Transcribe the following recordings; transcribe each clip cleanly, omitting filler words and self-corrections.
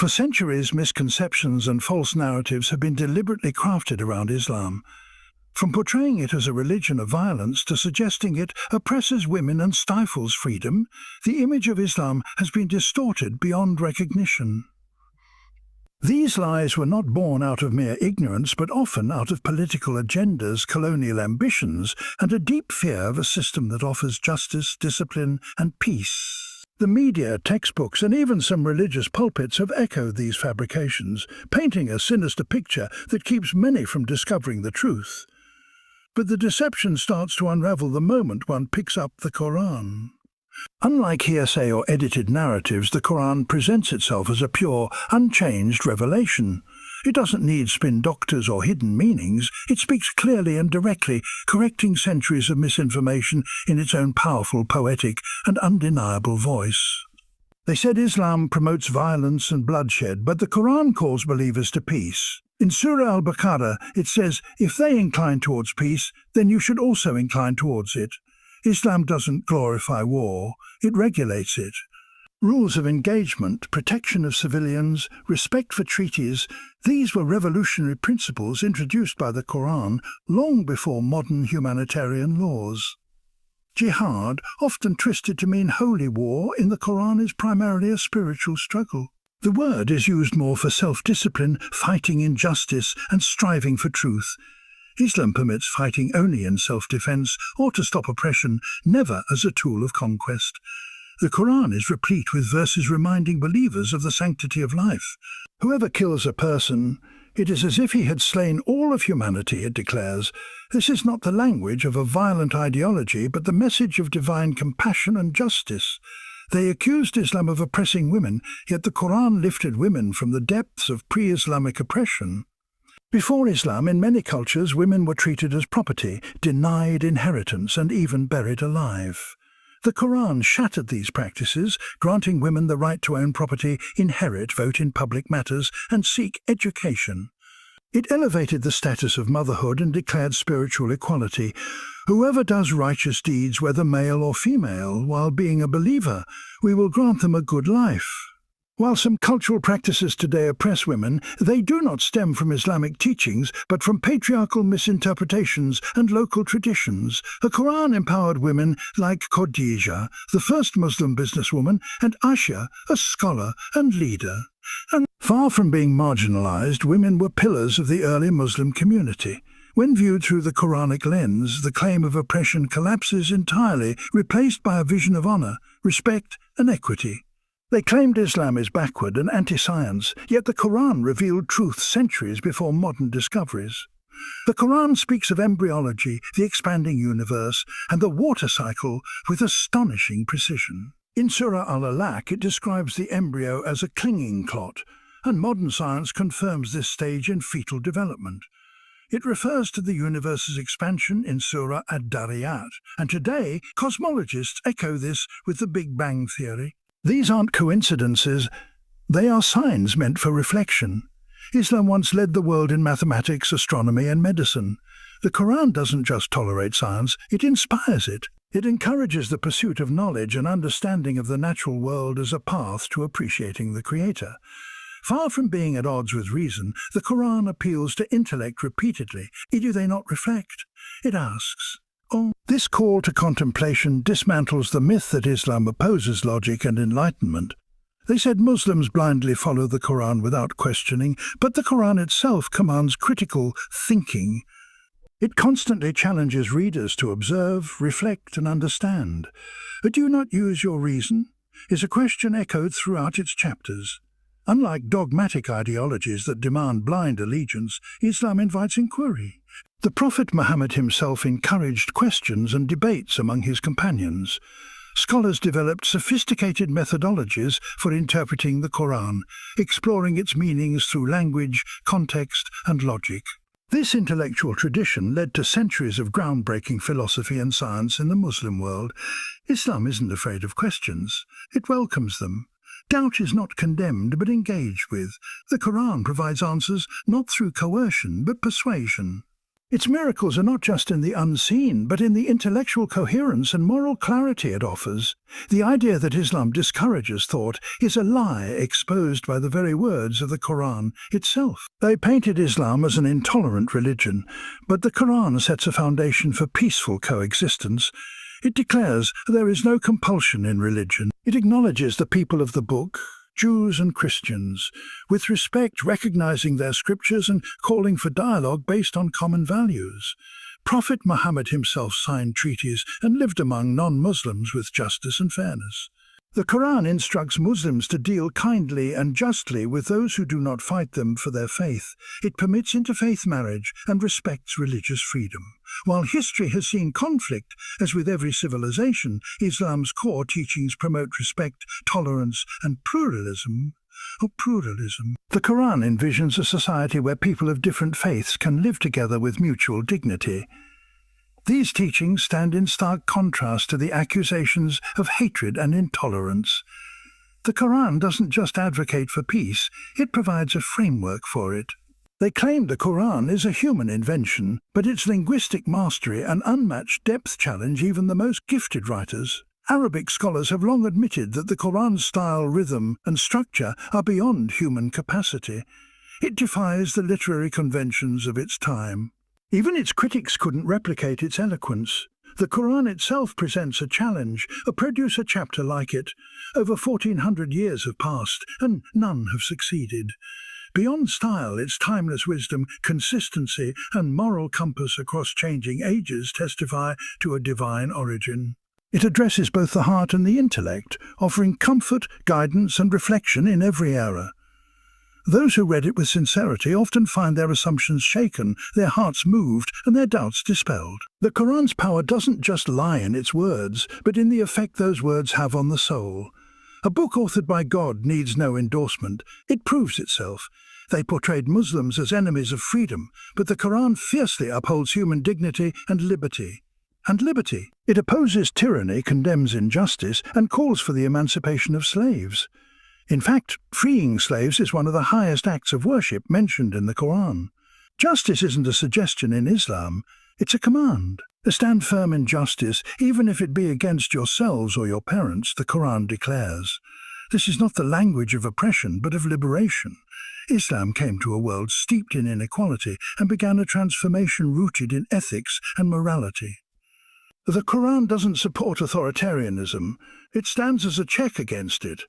For centuries, misconceptions and false narratives have been deliberately crafted around Islam. From portraying it as a religion of violence to suggesting it oppresses women and stifles freedom, the image of Islam has been distorted beyond recognition. These lies were not born out of mere ignorance, but often out of political agendas, colonial ambitions, and a deep fear of a system that offers justice, discipline, and peace. The media, textbooks, and even some religious pulpits have echoed these fabrications, painting a sinister picture that keeps many from discovering the truth. But the deception starts to unravel the moment one picks up the Quran. Unlike hearsay or edited narratives, the Quran presents itself as a pure, unchanged revelation. It doesn't need spin doctors or hidden meanings. It speaks clearly and directly, correcting centuries of misinformation in its own powerful, poetic, and undeniable voice. They said Islam promotes violence and bloodshed, but the Quran calls believers to peace. In Surah Al-Baqarah, it says, if they incline towards peace, then you should also incline towards it. Islam doesn't glorify war, it regulates it. Rules of engagement, protection of civilians, respect for treaties, these were revolutionary principles introduced by the Quran long before modern humanitarian laws. Jihad, often twisted to mean holy war, in the Quran is primarily a spiritual struggle. The word is used more for self-discipline, fighting injustice, and striving for truth. Islam permits fighting only in self-defense or to stop oppression, never as a tool of conquest. The Quran is replete with verses reminding believers of the sanctity of life. Whoever kills a person, it is as if he had slain all of humanity, it declares. This is not the language of a violent ideology, but the message of divine compassion and justice. They accused Islam of oppressing women, yet the Quran lifted women from the depths of pre-Islamic oppression. Before Islam, in many cultures, women were treated as property, denied inheritance, and even buried alive. The Quran shattered these practices, granting women the right to own property, inherit, vote in public matters, and seek education. It elevated the status of motherhood and declared spiritual equality. Whoever does righteous deeds, whether male or female, while being a believer, we will grant them a good life. While some cultural practices today oppress women, they do not stem from Islamic teachings, but from patriarchal misinterpretations and local traditions. The Quran empowered women like Khadija, the first Muslim businesswoman, and Aisha, a scholar and leader. And far from being marginalized, women were pillars of the early Muslim community. When viewed through the Quranic lens, the claim of oppression collapses entirely, replaced by a vision of honor, respect, and equity. They claimed Islam is backward and anti-science, yet the Quran revealed truth centuries before modern discoveries. The Quran speaks of embryology, the expanding universe, and the water cycle with astonishing precision. In Surah Al-Alaq, it describes the embryo as a clinging clot, and modern science confirms this stage in fetal development. It refers to the universe's expansion in Surah Ad-Dariyat, and today cosmologists echo this with the Big Bang theory. These aren't coincidences, they are signs meant for reflection. Islam once led the world in mathematics, astronomy, and medicine. The Quran doesn't just tolerate science, it inspires it. It encourages the pursuit of knowledge and understanding of the natural world as a path to appreciating the Creator. Far from being at odds with reason, the Quran appeals to intellect repeatedly. Do they not reflect? It asks. This call to contemplation dismantles the myth that Islam opposes logic and enlightenment. They said Muslims blindly follow the Quran without questioning, but the Quran itself commands critical thinking. It constantly challenges readers to observe, reflect, and understand. "Do you not use your reason?" is a question echoed throughout its chapters. Unlike dogmatic ideologies that demand blind allegiance, Islam invites inquiry. The Prophet Muhammad himself encouraged questions and debates among his companions. Scholars developed sophisticated methodologies for interpreting the Quran, exploring its meanings through language, context, and logic. This intellectual tradition led to centuries of groundbreaking philosophy and science in the Muslim world. Islam isn't afraid of questions. It welcomes them. Doubt is not condemned but engaged with. The Quran provides answers not through coercion but persuasion. Its miracles are not just in the unseen, but in the intellectual coherence and moral clarity it offers. The idea that Islam discourages thought is a lie exposed by the very words of the Quran itself. They painted Islam as an intolerant religion, but the Quran sets a foundation for peaceful coexistence. It declares there is no compulsion in religion. It acknowledges the people of the book, Jews and Christians, with respect, recognizing their scriptures and calling for dialogue based on common values. Prophet Muhammad himself signed treaties and lived among non-Muslims with justice and fairness. The Quran instructs Muslims to deal kindly and justly with those who do not fight them for their faith. It permits interfaith marriage and respects religious freedom. While history has seen conflict, as with every civilization, Islam's core teachings promote respect, tolerance, and pluralism. The Quran envisions a society where people of different faiths can live together with mutual dignity. These teachings stand in stark contrast to the accusations of hatred and intolerance. The Quran doesn't just advocate for peace, it provides a framework for it. They claim the Quran is a human invention, but its linguistic mastery and unmatched depth challenge even the most gifted writers. Arabic scholars have long admitted that the Quran's style, rhythm, and structure are beyond human capacity. It defies the literary conventions of its time. Even its critics couldn't replicate its eloquence. The Quran itself presents a challenge, produce a chapter like it. Over 1400 years have passed, and none have succeeded. Beyond style, its timeless wisdom, consistency, and moral compass across changing ages testify to a divine origin. It addresses both the heart and the intellect, offering comfort, guidance, and reflection in every era. Those who read it with sincerity often find their assumptions shaken, their hearts moved, and their doubts dispelled. The Quran's power doesn't just lie in its words, but in the effect those words have on the soul. A book authored by God needs no endorsement. It proves itself. They portrayed Muslims as enemies of freedom, but the Quran fiercely upholds human dignity and liberty. It opposes tyranny, condemns injustice, and calls for the emancipation of slaves. In fact, freeing slaves is one of the highest acts of worship mentioned in the Quran. Justice isn't a suggestion in Islam, it's a command. Stand firm in justice, even if it be against yourselves or your parents, the Quran declares. This is not the language of oppression, but of liberation. Islam came to a world steeped in inequality and began a transformation rooted in ethics and morality. The Quran doesn't support authoritarianism, it stands as a check against it.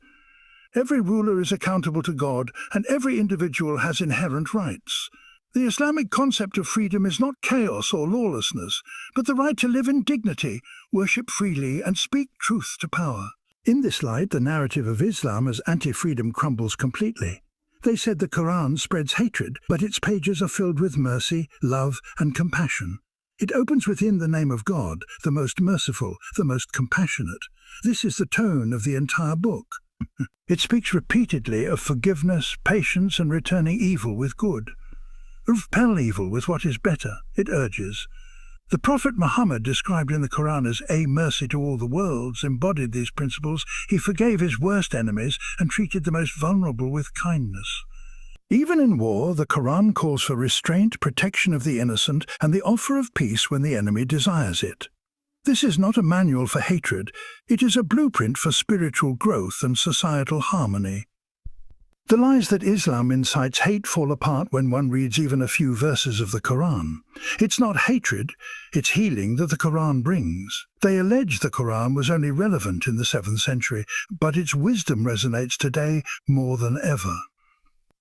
Every ruler is accountable to God, and every individual has inherent rights. The Islamic concept of freedom is not chaos or lawlessness, but the right to live in dignity, worship freely, and speak truth to power. In this light, the narrative of Islam as anti-freedom crumbles completely. They said the Quran spreads hatred, but its pages are filled with mercy, love, and compassion. It opens within the name of God, the most merciful, the most compassionate. This is the tone of the entire book. It speaks repeatedly of forgiveness, patience, and returning evil with good. Repel evil with what is better, it urges. The Prophet Muhammad, described in the Quran as a mercy to all the worlds, embodied these principles. He forgave his worst enemies and treated the most vulnerable with kindness. Even in war, the Quran calls for restraint, protection of the innocent, and the offer of peace when the enemy desires it. This is not a manual for hatred, it is a blueprint for spiritual growth and societal harmony. The lies that Islam incites hate fall apart when one reads even a few verses of the Quran. It's not hatred, it's healing that the Quran brings. They allege the Quran was only relevant in the 7th century, but its wisdom resonates today more than ever.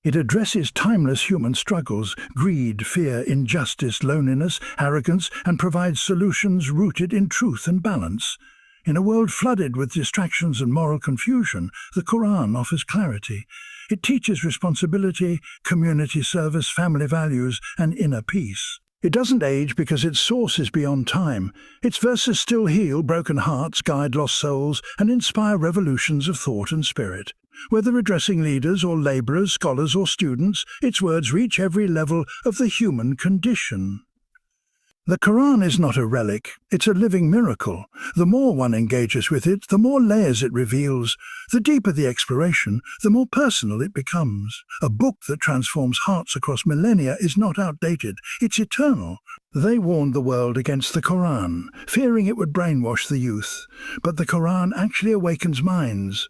It addresses timeless human struggles, greed, fear, injustice, loneliness, arrogance, and provides solutions rooted in truth and balance. In a world flooded with distractions and moral confusion, the Quran offers clarity. It teaches responsibility, community service, family values, and inner peace. It doesn't age because its source is beyond time. Its verses still heal broken hearts, guide lost souls, and inspire revolutions of thought and spirit. Whether addressing leaders or laborers, scholars or students, its words reach every level of the human condition. The Quran is not a relic, it's a living miracle. The more one engages with it, the more layers it reveals. The deeper the exploration, the more personal it becomes. A book that transforms hearts across millennia is not outdated, it's eternal. They warned the world against the Quran, fearing it would brainwash the youth. But the Quran actually awakens minds.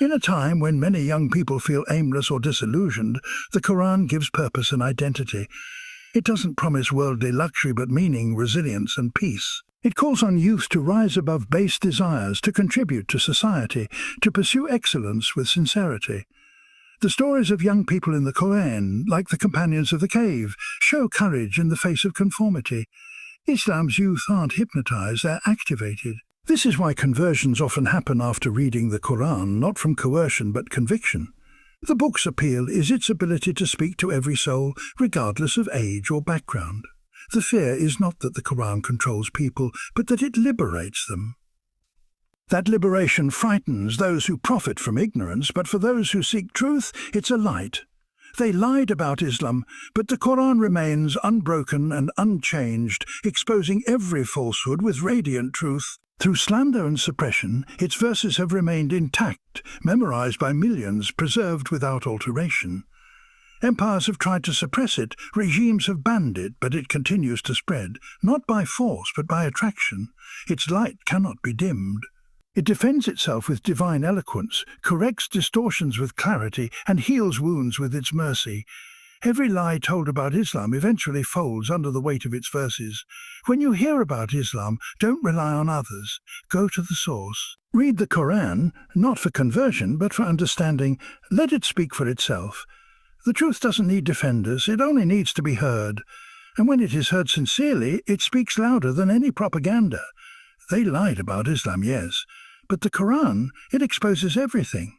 In a time when many young people feel aimless or disillusioned, the Quran gives purpose and identity. It doesn't promise worldly luxury but meaning, resilience and peace. It calls on youth to rise above base desires, to contribute to society, to pursue excellence with sincerity. The stories of young people in the Quran, like the companions of the cave, show courage in the face of conformity. Islam's youth aren't hypnotized, they're activated. This is why conversions often happen after reading the Quran, not from coercion but conviction. The book's appeal is its ability to speak to every soul, regardless of age or background. The fear is not that the Quran controls people, but that it liberates them. That liberation frightens those who profit from ignorance, but for those who seek truth, it's a light. They lied about Islam, but the Quran remains unbroken and unchanged, exposing every falsehood with radiant truth. Through slander and suppression, its verses have remained intact, memorized by millions, preserved without alteration. Empires have tried to suppress it, regimes have banned it, but it continues to spread, not by force but by attraction. Its light cannot be dimmed. It defends itself with divine eloquence, corrects distortions with clarity, and heals wounds with its mercy. Every lie told about Islam eventually folds under the weight of its verses. When you hear about Islam, don't rely on others. Go to the source. Read the Quran, not for conversion, but for understanding. Let it speak for itself. The truth doesn't need defenders, it only needs to be heard. And when it is heard sincerely, it speaks louder than any propaganda. They lied about Islam, yes, but the Quran, it exposes everything.